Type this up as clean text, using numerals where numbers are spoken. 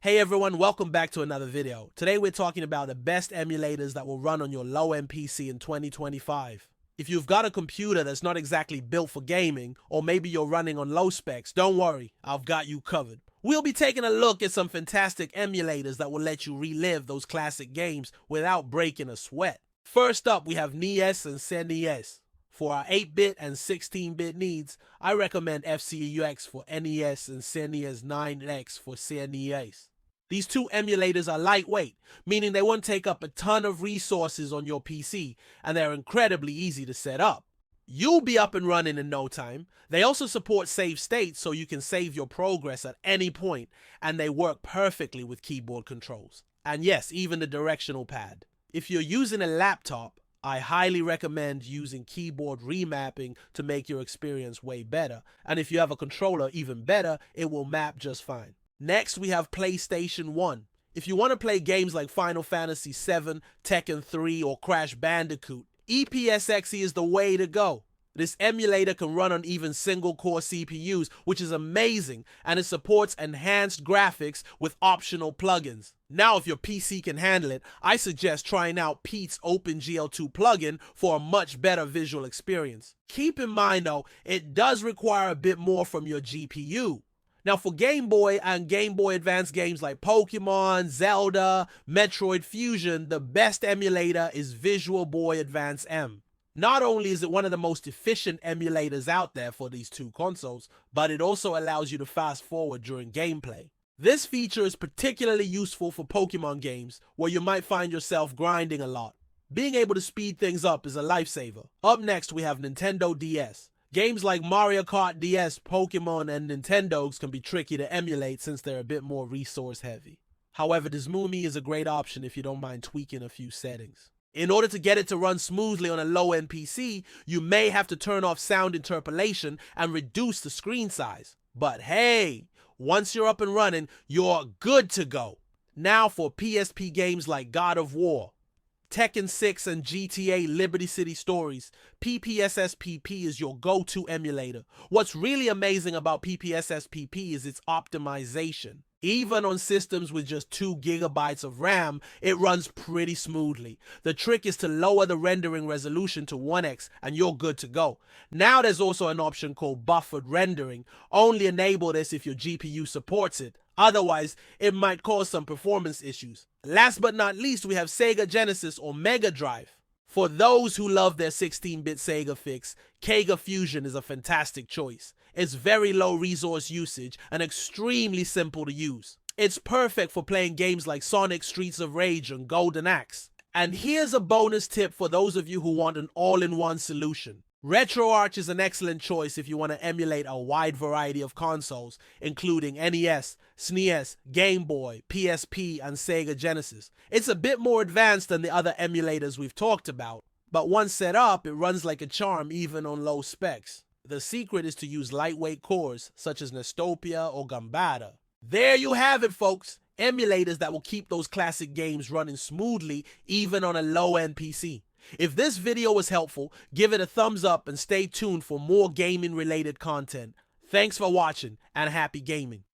Hey everyone, welcome back to another video. Today we're talking about the best emulators that will run on your low-end PC in 2025. If you've got a computer that's not exactly built for gaming, or maybe you're running on low specs, don't worry, I've got you covered. We'll be taking a look at some fantastic emulators that will let you relive those classic games without breaking a sweat. First up, we have NES and SNES. For our 8-bit and 16-bit needs, I recommend FCUX for NES and SNES 9X for SNES. These two emulators are lightweight, meaning they won't take up a ton of resources on your PC, and they're incredibly easy to set up. You'll be up and running in no time. They also support save states so you can save your progress at any point, and they work perfectly with keyboard controls. And yes, even the directional pad. If you're using a laptop, I highly recommend using keyboard remapping to make your experience way better, and if you have a controller, even better, it will map just fine. Next, we have PlayStation 1. If you want to play games like Final Fantasy VII, Tekken 3, or Crash Bandicoot, EPSXE is the way to go. This emulator can run on even single-core CPUs, which is amazing, and it supports enhanced graphics with optional plugins. Now, if your PC can handle it, I suggest trying out Pete's OpenGL2 plugin for a much better visual experience. Keep in mind though, it does require a bit more from your GPU. Now for Game Boy and Game Boy Advance games like Pokémon, Zelda, Metroid Fusion, the best emulator is Visual Boy Advance M. Not only is it one of the most efficient emulators out there for these two consoles, but it also allows you to fast forward during gameplay. This feature is particularly useful for Pokémon games where you might find yourself grinding a lot. Being able to speed things up is a lifesaver. Up next we have Nintendo DS. Games like Mario Kart DS, Pokémon, and Nintendo's can be tricky to emulate since they're a bit more resource heavy. However, this Mumi is a great option if you don't mind tweaking a few settings. In order to get it to run smoothly on a low-end PC, you may have to turn off sound interpolation and reduce the screen size. But hey, once you're up and running, you're good to go. Now for PSP games like God of War, Tekken 6 and GTA Liberty City Stories, PPSSPP is your go-to emulator. What's really amazing about PPSSPP is its optimization. Even on systems with just 2 GB of RAM, it runs pretty smoothly. The trick is to lower the rendering resolution to 1x and you're good to go. Now there's also an option called buffered rendering. Only enable this if your GPU supports it. Otherwise, it might cause some performance issues. Last but not least, we have Sega Genesis or Mega Drive. For those who love their 16-bit Sega fix, Sega Fusion is a fantastic choice. It's very low resource usage and extremely simple to use. It's perfect for playing games like Sonic Streets of Rage and Golden Axe. And here's a bonus tip for those of you who want an all-in-one solution. RetroArch is an excellent choice if you want to emulate a wide variety of consoles, including NES, SNES, Game Boy, PSP, and Sega Genesis. It's a bit more advanced than the other emulators we've talked about, but once set up, it runs like a charm even on low specs. The secret is to use lightweight cores, such as Nestopia or Gambada. There you have it, folks! Emulators that will keep those classic games running smoothly even on a low-end PC. If this video was helpful, give it a thumbs up and stay tuned for more gaming related content. Thanks for watching and happy gaming.